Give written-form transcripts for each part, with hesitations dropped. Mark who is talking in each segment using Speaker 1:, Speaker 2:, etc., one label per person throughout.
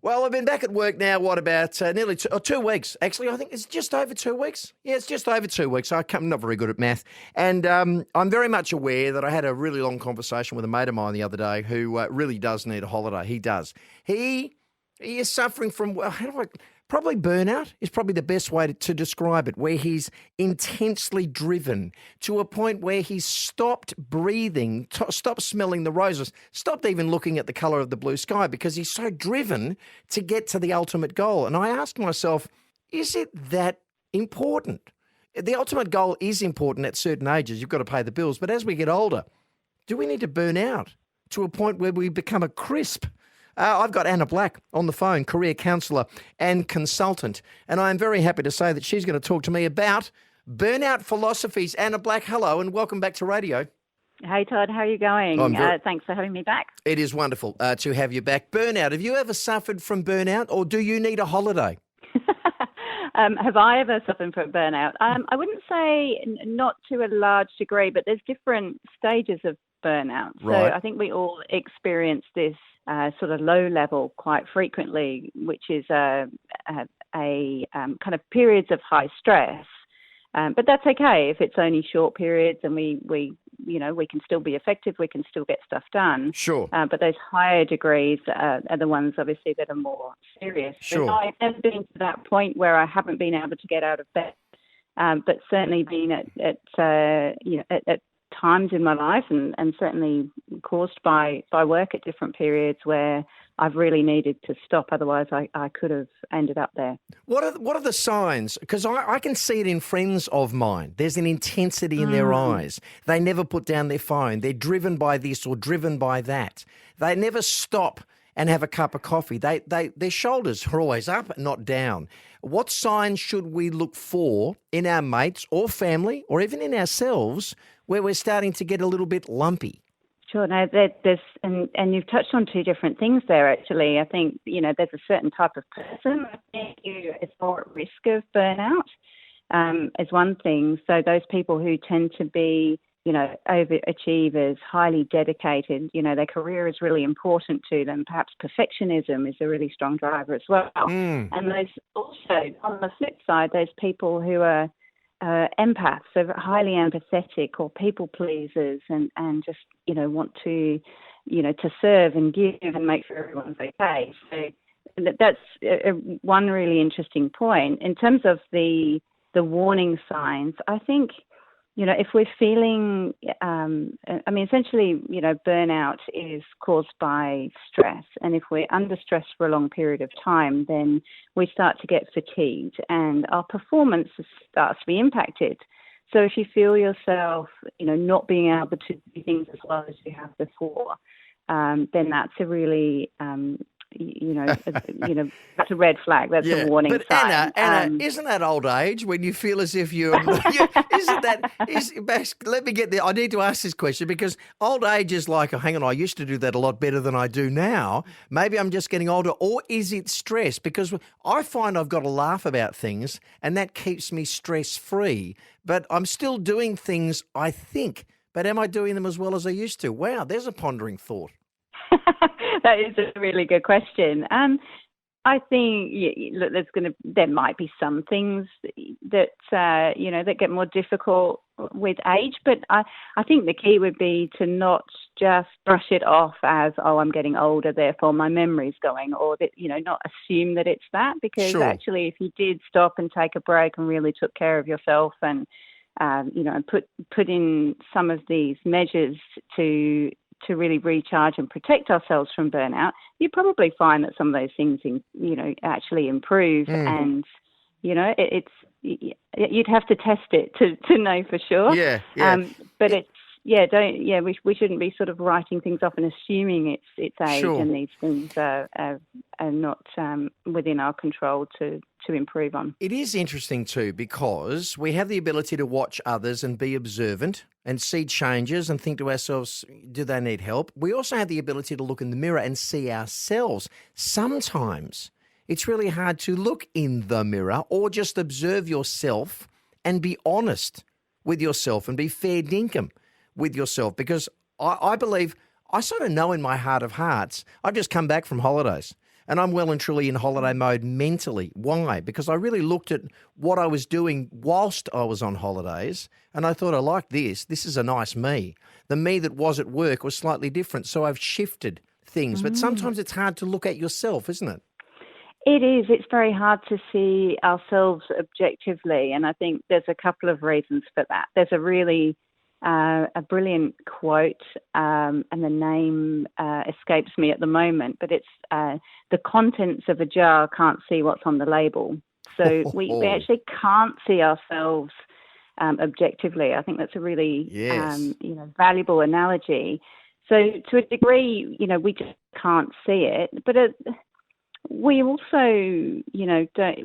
Speaker 1: Well, I've been back at work now, about nearly 2 weeks. Actually, I think it's just over 2 weeks. Yeah, it's just over 2 weeks. I'm not very good at math. And I'm very much aware that I had a really long conversation with a mate of mine the other day who really does need a holiday. He does. He is suffering from, well, probably burnout is probably the best way to describe it, where he's intensely driven to a point where he's stopped breathing, stopped smelling the roses, stopped even looking at the colour of the blue sky because he's so driven to get to the ultimate goal. And I ask myself, is it that important? The ultimate goal is important at certain ages. You've got to pay the bills. But as we get older, do we need to burn out to a point where we become a crisp? I've got Anna Black on the phone, career counsellor and consultant, and I'm very happy to say that she's going to talk to me about burnout philosophies. Anna Black, hello, and welcome back to radio.
Speaker 2: Hey, Todd, how are you going? Thanks for having me back.
Speaker 1: It is wonderful to have you back. Burnout, have you ever suffered from burnout, or do you need a holiday?
Speaker 2: Have I ever suffered from burnout? I wouldn't say not to a large degree, but there's different stages of burnout.
Speaker 1: Right.
Speaker 2: So I think we all experience this sort of low level quite frequently, which is a kind of periods of high stress. But that's okay if it's only short periods, and we can still be effective. We can still get stuff done.
Speaker 1: Sure.
Speaker 2: But those higher degrees are the ones, obviously, that are more serious.
Speaker 1: Sure.
Speaker 2: And I've never been to that point where I haven't been able to get out of bed, but certainly been at times in my life, and certainly caused by work at different periods where I've really needed to stop. Otherwise, I could have ended up there.
Speaker 1: What are the signs? Because I can see it in friends of mine. There's an intensity in their eyes. They never put down their phone. They're driven by this or driven by that. They never stop and have a cup of coffee. Their shoulders are always up, not down. What signs should we look for in our mates or family or even in ourselves where we're starting to get a little bit lumpy?
Speaker 2: Sure. No, there's and you've touched on two different things there. Actually, I think there's a certain type of person I think who is more at risk of burnout. Is one thing. So those people who tend to be overachievers, highly dedicated. Their career is really important to them. Perhaps perfectionism is a really strong driver as well. And those also on the flip side, those people who are empaths, so highly empathetic or people pleasers, and just want to serve and give and make sure everyone's okay. So that's one really interesting point in terms of the warning signs. I think if we're feeling, essentially, burnout is caused by stress. And if we're under stress for a long period of time, then we start to get fatigued and our performance starts to be impacted. So if you feel yourself, not being able to do things as well as you have before, then that's a really, that's a red flag. That's a warning sign.
Speaker 1: Anna, isn't that old age when you feel as if you're? Let me get there. I need to ask this question because old age is like, hang on, I used to do that a lot better than I do now. Maybe I'm just getting older, or is it stress? Because I find I've got to laugh about things, and that keeps me stress free. But I'm still doing things, I think. But am I doing them as well as I used to? Wow, there's a pondering thought.
Speaker 2: That is a really good question. I think there might be some things that that get more difficult with age, but I think the key would be to not just brush it off as, I'm getting older, therefore my memory's going, or that not assume that it's that, because
Speaker 1: Sure.
Speaker 2: Actually, if you did stop and take a break and really took care of yourself and and put in some of these measures to really recharge and protect ourselves from burnout, you probably find that some of those things, actually improve. And, you'd have to test it to know for sure.
Speaker 1: Yeah.
Speaker 2: But we shouldn't be sort of writing things off and assuming it's age.
Speaker 1: Sure.
Speaker 2: And these things are not within our control to improve on.
Speaker 1: It is interesting too, because we have the ability to watch others and be observant and see changes and think to ourselves, do they need help? We also have the ability to look in the mirror and see ourselves. Sometimes it's really hard to look in the mirror or just observe yourself and be honest with yourself and be fair dinkum with yourself, because I believe I sort of know in my heart of hearts, I've just come back from holidays. and I'm well and truly in holiday mode mentally. Why? Because I really looked at what I was doing whilst I was on holidays, and I thought, I like this. This is a nice me. The me that was at work was slightly different, so I've shifted things. But sometimes it's hard to look at yourself, isn't it?
Speaker 2: It is. It's very hard to see ourselves objectively, and I think there's a couple of reasons for that. There's a really a brilliant quote, and the name escapes me at the moment, but it's the contents of a jar can't see what's on the label. So we actually can't see ourselves objectively. I think that's a really valuable analogy. So to a degree, we just can't see it, but we also,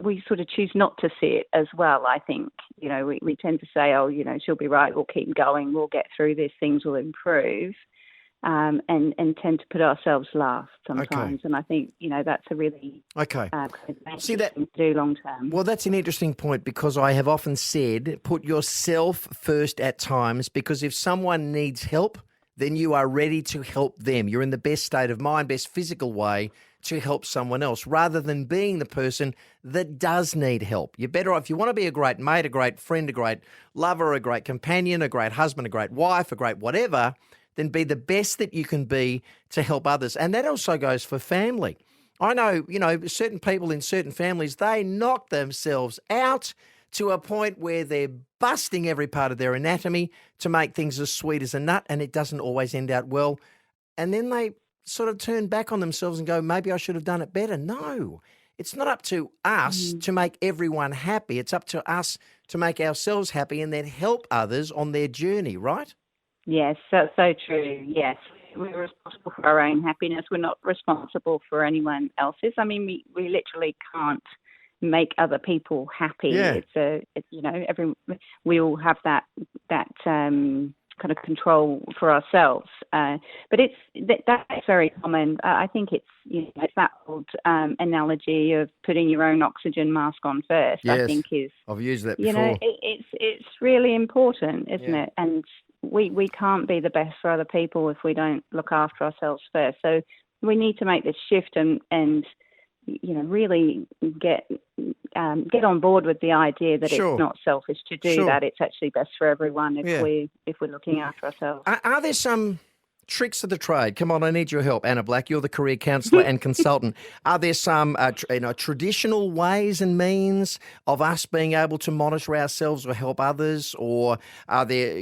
Speaker 2: we sort of choose not to see it as well, I think. We tend to say, she'll be right, we'll keep going, we'll get through this, things will improve, and tend to put ourselves last sometimes. Okay. And I think, that's a really
Speaker 1: see that
Speaker 2: thing to do long term.
Speaker 1: Well, that's an interesting point, because I have often said, put yourself first at times, because if someone needs help, then you are ready to help them. You're in the best state of mind, best physical way to help someone else, rather than being the person that does need help. You're better off, if you want to be a great mate, a great friend, a great lover, a great companion, a great husband, a great wife, a great whatever, then be the best that you can be to help others. And that also goes for family. I know, certain people in certain families, they knock themselves out to a point where they're busting every part of their anatomy to make things as sweet as a nut, and it doesn't always end out well. And then they sort of turn back on themselves and go, maybe I should have done it better. No, it's not up to us to make everyone happy. It's up to us to make ourselves happy and then help others on their journey, right?
Speaker 2: Yes, that's so true. Yes, we're responsible for our own happiness. We're not responsible for anyone else's. I mean, we literally can't make other people happy.
Speaker 1: Yeah.
Speaker 2: We all have that kind of control for ourselves. But that's very common. I think it's that old analogy of putting your own oxygen mask on first.
Speaker 1: Yes,
Speaker 2: I think
Speaker 1: I've used that before.
Speaker 2: It's really important, isn't it? And we can't be the best for other people if we don't look after ourselves first. So we need to make this shift and really get on board with the idea that
Speaker 1: Sure.
Speaker 2: it's not selfish to do
Speaker 1: Sure.
Speaker 2: that. It's actually best for everyone if
Speaker 1: Yeah.
Speaker 2: we're looking after ourselves.
Speaker 1: Are there some tricks of the trade? Come on, I need your help, Anna Black. You're the career counsellor and consultant. Are there some traditional ways and means of us being able to monitor ourselves or help others? Or are there,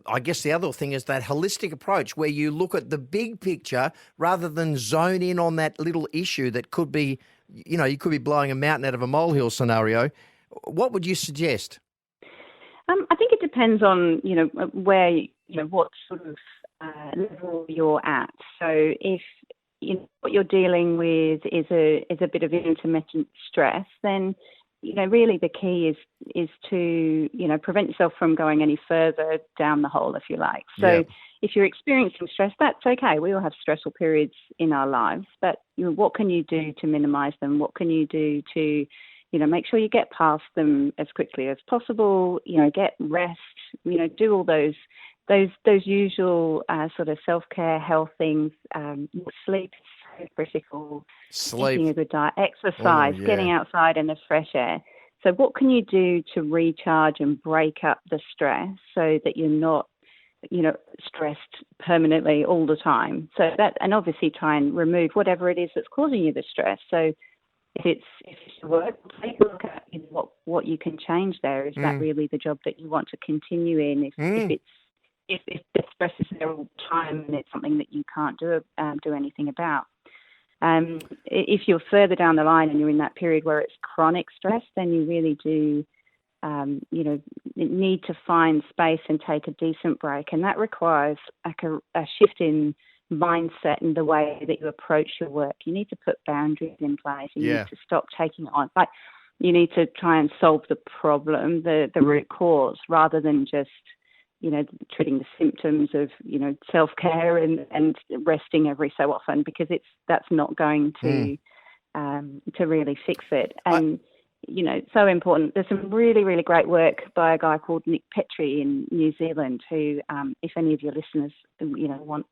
Speaker 1: I guess the other thing is that holistic approach where you look at the big picture rather than zone in on that little issue that could be, you could be blowing a mountain out of a molehill scenario. What would you suggest?
Speaker 2: I think it depends on, where, what sort of level you're at. So if what you're dealing with is a bit of intermittent stress, then really the key is to prevent yourself from going any further down the hole, if you like. So if you're experiencing stress, that's okay. We all have stressful periods in our lives, but what can you do to minimise them? What can you do to make sure you get past them as quickly as possible? Get rest. Do all those usual sort of self-care, health things. Sleep is so critical.
Speaker 1: Sleep.
Speaker 2: Eating a good diet, exercise, getting outside in the fresh air. So what can you do to recharge and break up the stress so that you're not, stressed permanently all the time? So that, and obviously try and remove whatever it is that's causing you the stress. So if it's work, take a look at what you can change there. Is that really the job that you want to continue in? If the stress is there all the time and it's something that you can't do anything about. If you're further down the line and you're in that period where it's chronic stress, then you really do, need to find space and take a decent break. And that requires a shift in mindset and the way that you approach your work. You need to put boundaries in place. You need to stop taking it on. Like, you need to try and solve the problem, the root cause, rather than just treating the symptoms of, self-care and resting every so often, because that's not going to really fix it. And, so important. There's some really, really great work by a guy called Nick Petrie in New Zealand who, if any of your listeners, want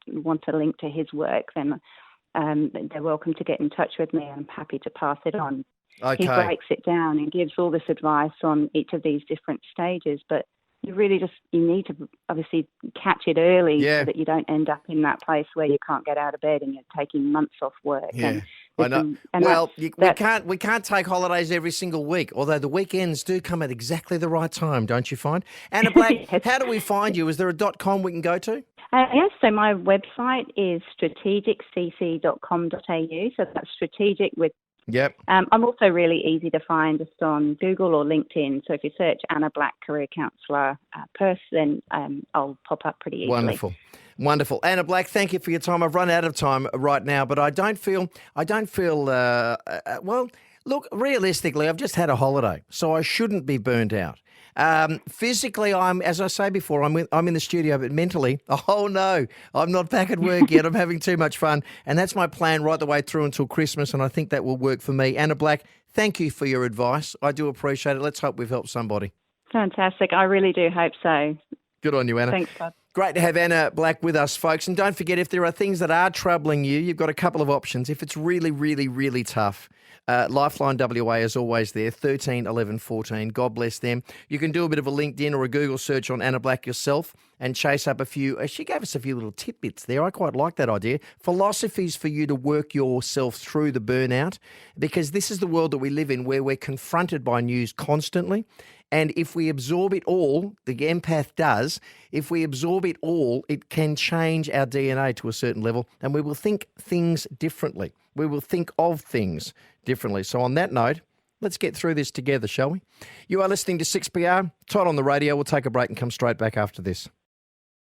Speaker 2: a link to his work, then they're welcome to get in touch with me. I'm happy to pass it on.
Speaker 1: Okay.
Speaker 2: He breaks it down and gives all this advice on each of these different stages, but you really you need to obviously catch it early so that you don't end up in that place where you can't get out of bed and you're taking months off work.
Speaker 1: Yeah. I know. We can't take holidays every single week, although the weekends do come at exactly the right time, don't you find? Anna Black,
Speaker 2: Yes.
Speaker 1: How do we find you? Is there a .com we can go to?
Speaker 2: Yes, so my website is strategiccc.com.au, so that's strategic with.
Speaker 1: Yep.
Speaker 2: I'm also really easy to find just on Google or LinkedIn. So if you search Anna Black Career Counsellor Perth, then I'll pop up pretty easily.
Speaker 1: Wonderful. Anna Black, thank you for your time. I've run out of time right now, but I don't feel, well, look, realistically, I've just had a holiday, so I shouldn't be burnt out. Physically, as I say before, I'm in the studio, but mentally, oh no, I'm not back at work yet. I'm having too much fun. And that's my plan right the way through until Christmas. And I think that will work for me. Anna Black, thank you for your advice. I do appreciate it. Let's hope we've helped somebody.
Speaker 2: Fantastic. I really do hope so.
Speaker 1: Good on you, Anna.
Speaker 2: Thanks, Tod.
Speaker 1: Great to have Anna Black with us, folks. And don't forget, if there are things that are troubling you, you've got a couple of options. If it's really, really, really tough, Lifeline WA is always there, 13 11 14. God bless them. You can do a bit of a LinkedIn or a Google search on Anna Black yourself and chase up a few. She gave us a few little tidbits there. I quite like that idea. Philosophies for you to work yourself through the burnout, because this is the world that we live in, where we're confronted by news constantly. And if we absorb it all, the empath does, if we absorb it all, it can change our DNA to a certain level, and we will think things differently. We will think of things differently. So on that note, let's get through this together, shall we? You are listening to 6PR, Tod on the radio. We'll take a break and come straight back after this.